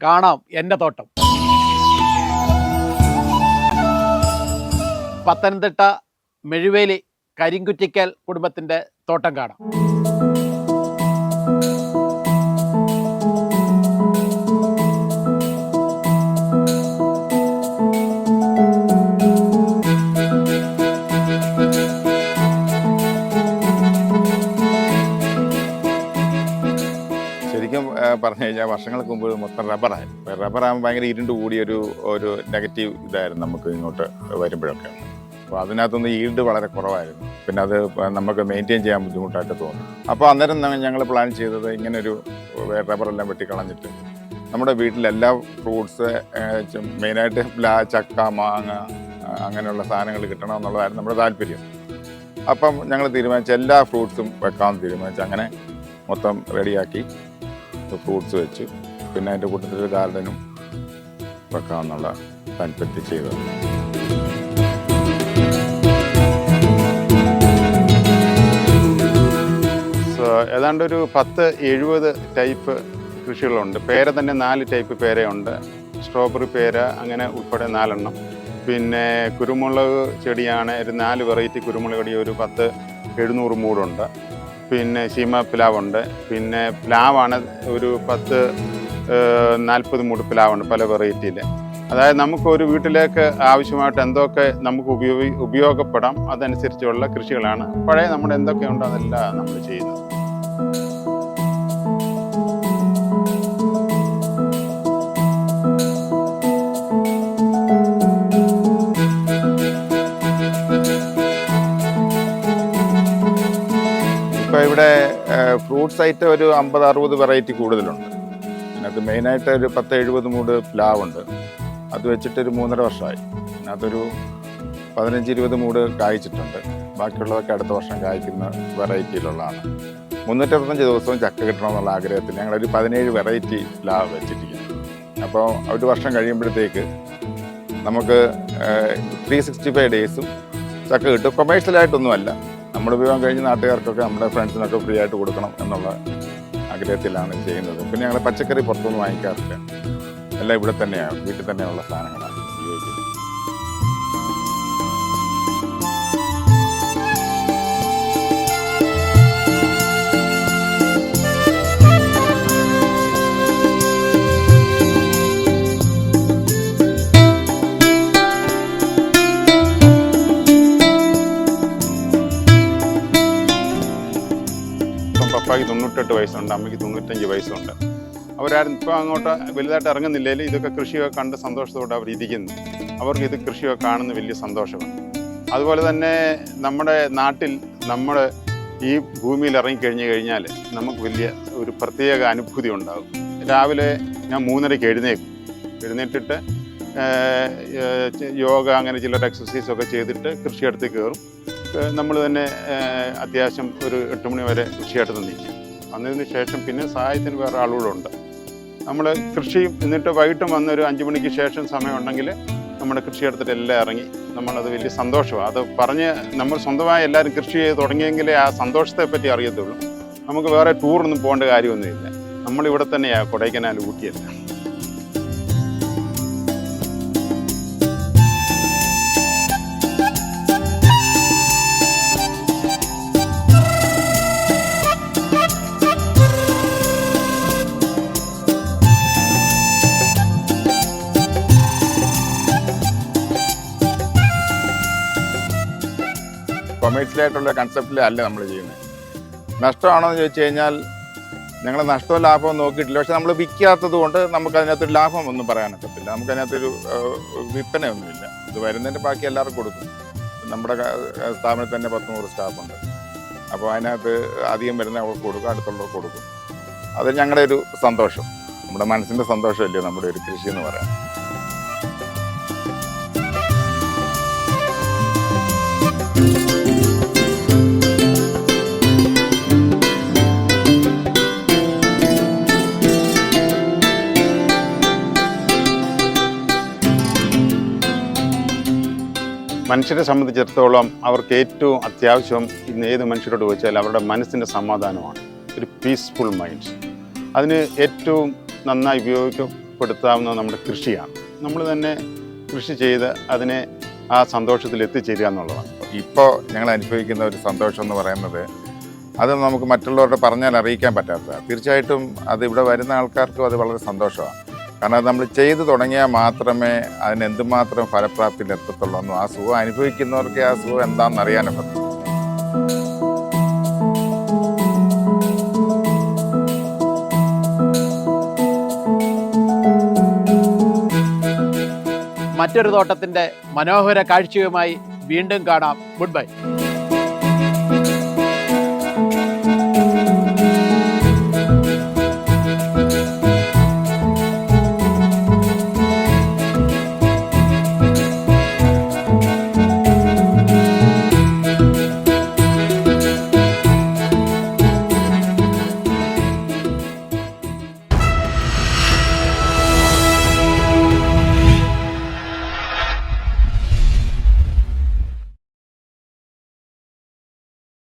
കാണാം എൻ്റെ തോട്ടം. പത്തനംതിട്ട മെഴുവേലി കരിങ്കുറ്റിക്കൽ കുടുംബത്തിൻ്റെ തോട്ടം കാണാം. ശരിക്കും പറഞ്ഞു കഴിഞ്ഞാൽ വർഷങ്ങൾക്ക് മുമ്പ് മൊത്തം റബ്ബറായി. റബ്ബറാകുമ്പോൾ ഭയങ്കര ഇരുണ്ട് കൂടിയ ഒരു നെഗറ്റീവ് ഇതായിരുന്നു നമുക്ക് ഇങ്ങോട്ട് വരുമ്പോഴൊക്കെ. അപ്പോൾ അതിനകത്തൊന്ന് ഈൽഡ് വളരെ കുറവായിരുന്നു. പിന്നെ അത് നമുക്ക് മെയിൻറ്റെയിൻ ചെയ്യാൻ ബുദ്ധിമുട്ടായിട്ട് തോന്നി. അപ്പോൾ അന്നേരം ഞങ്ങൾ പ്ലാൻ ചെയ്തത് ഇങ്ങനൊരു റബ്ബറെല്ലാം വെട്ടിക്കളഞ്ഞിട്ട് നമ്മുടെ വീട്ടിലെല്ലാ ഫ്രൂട്ട്സ്, മെയിനായിട്ട് ചക്ക, മാങ്ങ അങ്ങനെയുള്ള സാധനങ്ങൾ കിട്ടണം എന്നുള്ളതായിരുന്നു നമ്മുടെ താല്പര്യം. അപ്പം ഞങ്ങൾ തീരുമാനിച്ച എല്ലാ ഫ്രൂട്ട്സും വെക്കാമെന്ന് തീരുമാനിച്ചു. അങ്ങനെ മൊത്തം റെഡിയാക്കി ഫ്രൂട്ട്സ് വെച്ച് പിന്നെ അതിൻ്റെ കൂട്ടത്തിൽ ഗാർഡനും വെക്കാമെന്നുള്ള താല്പര്യത്തിൽ ചെയ്തത്. ഏതാണ്ട് ഒരു 10-70 ടൈപ്പ് കൃഷികളുണ്ട്. പേര തന്നെ 4 ടൈപ്പ് പേരയുണ്ട്. സ്ട്രോബെറി പേര അങ്ങനെ ഉൾപ്പെടെ 4 എണ്ണം. പിന്നെ കുരുമുളക് ചെടിയാണ് ഒരു 4 വെറൈറ്റി കുരുമുളക് ചെടി, ഒരു 10-700 മൂടുണ്ട്. പിന്നെ ശീമ പ്ലാവുണ്ട്. പിന്നെ പ്ലാവാണ് ഒരു 10-40 മൂട് പ്ലാവുണ്ട് പല വെറൈറ്റിയിൽ. അതായത് നമുക്ക് ഒരു വീട്ടിലേക്ക് ആവശ്യമായിട്ട് എന്തൊക്കെ നമുക്ക് ഉപയോഗപ്പെടാം അതനുസരിച്ചുള്ള കൃഷികളാണ്. പഴയ നമ്മുടെ എന്തൊക്കെയുണ്ടോ അതെല്ലാം നമ്മൾ ചെയ്യുന്നത്. ഇപ്പോൾ ഇവിടെ ഫ്രൂട്ട്സ് ഐറ്റം ഒരു 50-60 വെറൈറ്റി കൂടുതലുണ്ട്. അതിനകത്ത് മെയിനായിട്ട് ഒരു 10-70 മൂട് പ്ലാവുണ്ട്. അത് വെച്ചിട്ടൊരു 3.5 വർഷമായി. അതിനകത്തൊരു 15-20 മൂട് കായ്ച്ചിട്ടുണ്ട്. ബാക്കിയുള്ളതൊക്കെ അടുത്ത വർഷം കായ്ക്കുന്ന വെറൈറ്റിയിലുള്ളതാണ്. 365 ദിവസവും ചക്ക കിട്ടണമെന്നുള്ള ആഗ്രഹത്തിൽ ഞങ്ങളൊരു 17 വെറൈറ്റി പ്ലാവ് വെച്ചിരിക്കുന്നു. അപ്പോൾ ഒരു വർഷം കഴിയുമ്പോഴത്തേക്ക് നമുക്ക് 365 ഡേയ്സും ചക്ക കിട്ടും. കൊമേഴ്ഷ്യലായിട്ടൊന്നുമല്ല, നമ്മൾ ഉപയോഗം കഴിഞ്ഞ് നാട്ടുകാർക്കൊക്കെ നമ്മുടെ ഫ്രണ്ട്സിനൊക്കെ ഫ്രീ ആയിട്ട് കൊടുക്കണം എന്നുള്ള ആഗ്രഹത്തിലാണ് ചെയ്യുന്നത്. പിന്നെ ഞങ്ങൾ പച്ചക്കറി പുറത്തുനിന്ന് വാങ്ങിക്കാറില്ല. എല്ലാം ഇവിടെ തന്നെയാണ്, വീട്ടിൽ തന്നെയുള്ള സാധനങ്ങളാണ് ഉപയോഗിക്കുന്നത്. പപ്പായ്ക്ക് 98 വയസ്സുണ്ട്, അമ്മയ്ക്ക് 95 വയസ്സുണ്ട്. അവരാരും ഇപ്പോൾ അങ്ങോട്ട് വലുതായിട്ട് ഇറങ്ങുന്നില്ലെങ്കിൽ ഇതൊക്കെ കൃഷിയൊക്കെ കണ്ട് സന്തോഷത്തോടെ അവർ ഇരിക്കുന്നു. അവർക്ക് ഇത് കൃഷിയൊക്കെ കാണുന്ന വലിയ സന്തോഷമാണ്. അതുപോലെ തന്നെ നമ്മുടെ നാട്ടിൽ നമ്മൾ ഈ ഭൂമിയിൽ ഇറങ്ങിക്കഴിഞ്ഞു കഴിഞ്ഞാൽ നമുക്ക് വലിയ ഒരു പ്രത്യേക അനുഭൂതി ഉണ്ടാകും. രാവിലെ ഞാൻ 3:30 എഴുന്നേറ്റിട്ട് യോഗ അങ്ങനെ ചിലർ എക്സസൈസൊക്കെ ചെയ്തിട്ട് കൃഷിയിടത്ത് കയറും. നമ്മൾ തന്നെ അത്യാവശ്യം ഒരു 8 മണി വരെ കൃഷിയിടത്ത് നിൽക്കും. വന്നതിന് ശേഷം പിന്നെ സഹായത്തിന് വേറെ ആളുകളുണ്ട്. നമ്മൾ കൃഷി എന്നിട്ട് വൈകിട്ടും വന്നൊരു 5 മണിക്ക് ശേഷം സമയമുണ്ടെങ്കിൽ നമ്മുടെ കൃഷിയിടത്തിട്ട് എല്ലാം ഇറങ്ങി നമ്മളത് വലിയ സന്തോഷമാണ്. അത് പറഞ്ഞ് നമ്മൾ സ്വന്തമായി എല്ലാവരും കൃഷി ചെയ്ത് തുടങ്ങിയെങ്കിലേ ആ സന്തോഷത്തെ പറ്റി അറിയത്തുള്ളൂ. നമുക്ക് വേറെ ടൂറൊന്നും പോകേണ്ട കാര്യമൊന്നുമില്ല. നമ്മളിവിടെ തന്നെയാണ്, കൊടൈക്കനാൽ, ഊട്ടിയല്ല. കൊമേഴ്ഷ്യലായിട്ടുള്ള കൺസെപ്റ്റിലല്ല നമ്മൾ ചെയ്യുന്നത്. നഷ്ടമാണോ എന്ന് ചോദിച്ചു കഴിഞ്ഞാൽ ഞങ്ങൾ നഷ്ടവും ലാഭവും നോക്കിയിട്ടില്ല. പക്ഷെ നമ്മൾ വിൽക്കാത്തത് കൊണ്ട് നമുക്കതിനകത്തൊരു ലാഭം ഒന്നും പറയാനൊക്കത്തില്ല. നമുക്കതിനകത്തൊരു വിൽപ്പനയൊന്നുമില്ല. ഇത് വരുന്നതിൻ്റെ ബാക്കി എല്ലാവർക്കും കൊടുക്കും. നമ്മുടെ സ്ഥാപനത്തിൽ തന്നെ 100-100 സ്റ്റാഫുണ്ട്. അപ്പോൾ അതിനകത്ത് അധികം വരുന്നവർക്ക് കൊടുക്കും, അടുത്തുള്ളവർക്ക് കൊടുക്കും. അത് ഞങ്ങളുടെ ഒരു സന്തോഷം, നമ്മുടെ മനസ്സിൻ്റെ സന്തോഷമല്ലേ നമ്മുടെ ഒരു കൃഷി എന്ന് പറയാം. മനുഷ്യരെ സംബന്ധിച്ചിടത്തോളം അവർക്ക് ഏറ്റവും അത്യാവശ്യം ഇന്ന് ഏത് മനുഷ്യരോട് ചോദിച്ചാൽ അവരുടെ മനസ്സിൻ്റെ സമാധാനമാണ്, ഒരു പീസ്ഫുൾ മൈൻഡ്. അതിന് ഏറ്റവും നന്നായി ഉപയോഗപ്പെടുത്താവുന്ന നമ്മുടെ കൃഷിയാണ്. നമ്മൾ തന്നെ കൃഷി ചെയ്ത് അതിനെ ആ സന്തോഷത്തിൽ എത്തിച്ചേരുക എന്നുള്ളതാണ്. ഇപ്പോൾ ഞങ്ങൾ അനുഭവിക്കുന്ന ഒരു സന്തോഷം എന്ന് പറയുന്നത് അത് നമുക്ക് മറ്റുള്ളവരുടെ പറഞ്ഞാൽ അറിയിക്കാൻ പറ്റാത്തതാണ്. തീർച്ചയായിട്ടും അത് ഇവിടെ വരുന്ന ആൾക്കാർക്കും അത് വളരെ സന്തോഷമാണ്. കാരണം അത് നമ്മൾ ചെയ്തു തുടങ്ങിയാൽ മാത്രമേ അതിന് എന്തുമാത്രം ഫലപ്രാപ്തിയിൽ എത്തത്തുള്ളൂ. ആ സുഖം അനുഭവിക്കുന്നവർക്ക് ആ സുഖം എന്താണെന്ന് അറിയാനും പറ്റും. മറ്റൊരു തോട്ടത്തിൻ്റെ മനോഹര കാഴ്ചയുമായി വീണ്ടും കാണാം. Good bye.